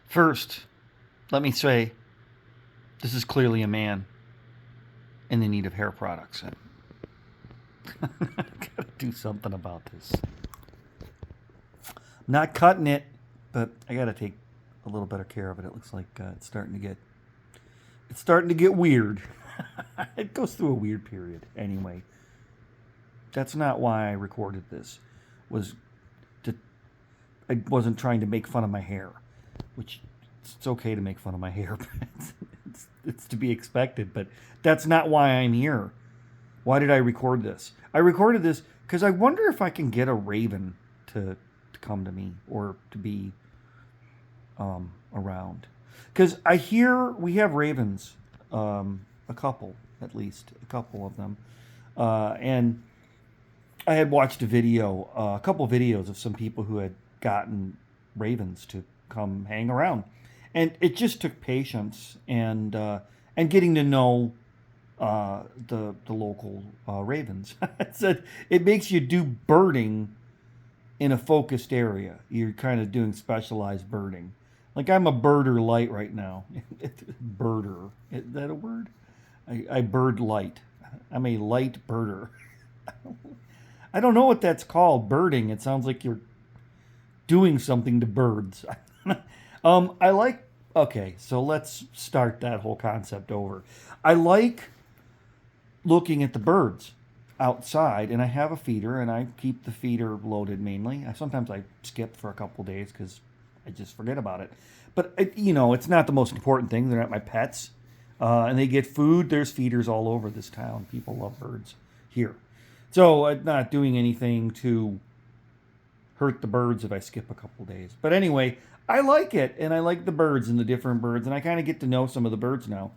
First, let me say this is clearly a man in the need of hair products. I gotta do something about this. I'm not cutting it, but I gotta take a little better care of it. It looks like it's starting to get weird. It goes through a weird period. Anyway, that's not why I recorded this. Was to I wasn't trying to make fun of my hair, which it's okay to make fun of my hair, but it's to be expected. But that's not why I'm here. Why did I record this? I recorded this because I wonder if I can get a raven to come to me or to be around. Because I hear we have ravens, a couple at least, a couple of them, and I had watched a couple videos of some people who had gotten ravens to come hang around, and it just took patience and getting to know the local ravens. It said it makes you do birding in a focused area. You're kind of doing specialized birding. Like I'm a birder light right now. Birder, is that a word? I bird light. I'm a light birder. I don't know what that's called. Birding. It sounds like you're doing something to birds. I like. Okay, so let's start that whole concept over. I like looking at the birds outside, and I have a feeder, and I keep the feeder loaded mainly. Sometimes I skip for a couple days because I just forget about it. But it's not the most important thing. They're not my pets, and they get food. There's feeders all over this town. People love birds here, so I'm not doing anything to hurt the birds if I skip a couple days. But anyway, I like it, and I like the birds and the different birds, and I kind of get to know some of the birds now.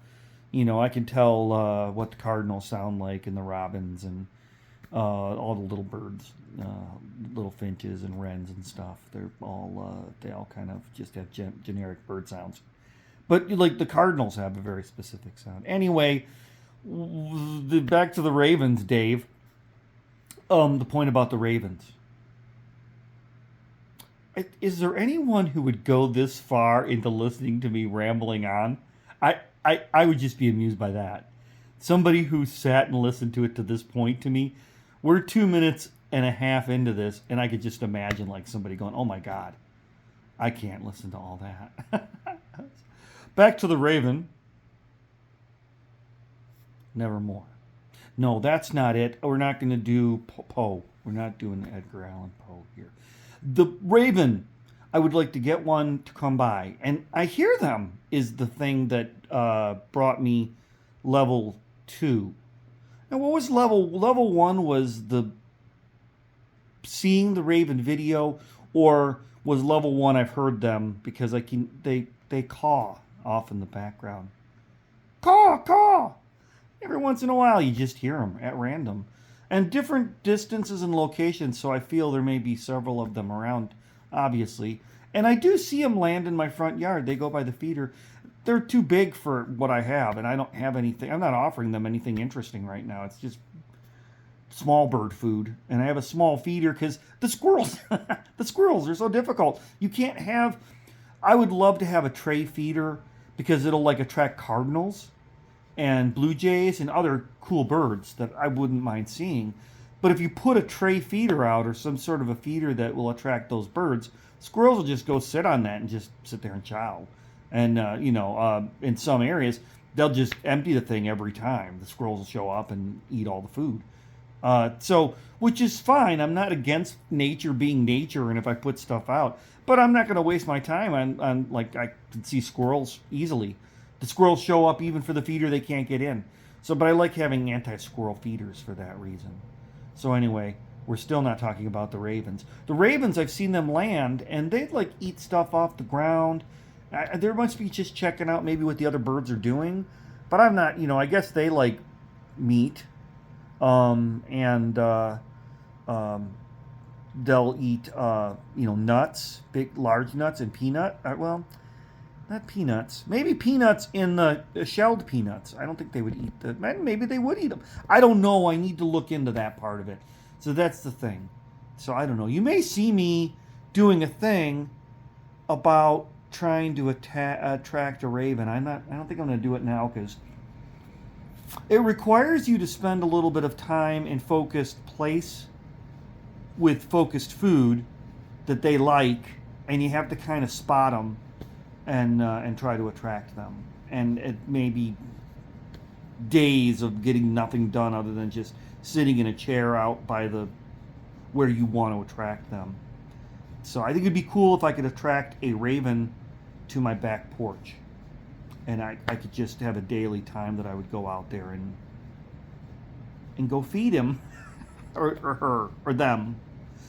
I can tell what the cardinals sound like and the robins and all the little birds, little finches and wrens and stuff. They all kind of just have generic bird sounds. But like the cardinals have a very specific sound. Anyway, back to the ravens, Dave. The point about the ravens. Is there anyone who would go this far into listening to me rambling on? I would just be amused by that. Somebody who sat and listened to it to this point to me, we're 2 minutes and a half into this, and I could just imagine like somebody going, oh my God, I can't listen to all that. Back to the raven. Nevermore. No, that's not it. We're not going to do Poe. We're not doing Edgar Allan Poe here. The raven, I would like to get one to come by. And I hear them is the thing that brought me level 2. Now, what was level 1 was the seeing the raven video, or was level 1 I've heard them because they caw off in the background. Caw, caw. Every once in a while you just hear them at random. And different distances and locations, so I feel there may be several of them around, obviously. And I do see them land in my front yard. They go by the feeder. They're too big for what I have, and I don't have anything. I'm not offering them anything interesting right now. It's just small bird food. And I have a small feeder because the squirrels, the squirrels are so difficult. You can't have, I would love to have a tray feeder because it'll like attract cardinals and blue jays and other cool birds that I wouldn't mind seeing. But if you put a tray feeder out or some sort of a feeder that will attract those birds, squirrels will just go sit on that and just sit there and chow. And, in some areas, they'll just empty the thing every time. The squirrels will show up and eat all the food. Which is fine. I'm not against nature being nature, and if I put stuff out. But I'm not going to waste my time on I can see squirrels easily. The squirrels show up even for the feeder they can't get in. But I like having anti-squirrel feeders for that reason. So anyway, we're still not talking about the ravens. The ravens, I've seen them land, and they'd eat stuff off the ground. There must be just checking out maybe what the other birds are doing. But I'm not, I guess they like meat. And they'll eat, nuts, big, large nuts and peanut. Not peanuts. Maybe peanuts in the shelled peanuts. I don't think they would eat them. Maybe they would eat them. I don't know. I need to look into that part of it. So that's the thing. So I don't know. You may see me doing a thing about trying to attract a raven. I don't think I'm going to do it now because it requires you to spend a little bit of time in focused place with focused food that they like, and you have to kind of spot them and try to attract them. And it may be days of getting nothing done other than just sitting in a chair out by the where you want to attract them. So I think it'd be cool if I could attract a raven to my back porch. And I could just have a daily time that I would go out there and go feed him or her or them.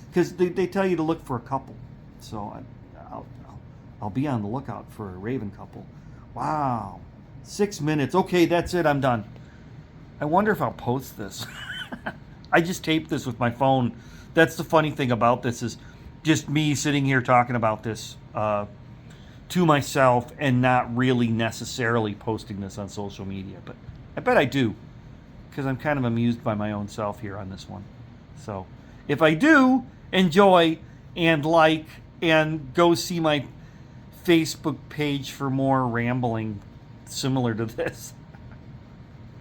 Because they tell you to look for a couple. So I'll be on the lookout for a raven couple. Wow. 6 minutes. Okay, that's it. I'm done. I wonder if I'll post this. I just taped this with my phone. That's the funny thing about this is just me sitting here talking about this to myself and not really necessarily posting this on social media. But I bet I do because I'm kind of amused by my own self here on this one. So if I do, enjoy and like and go see my Facebook page for more rambling similar to this.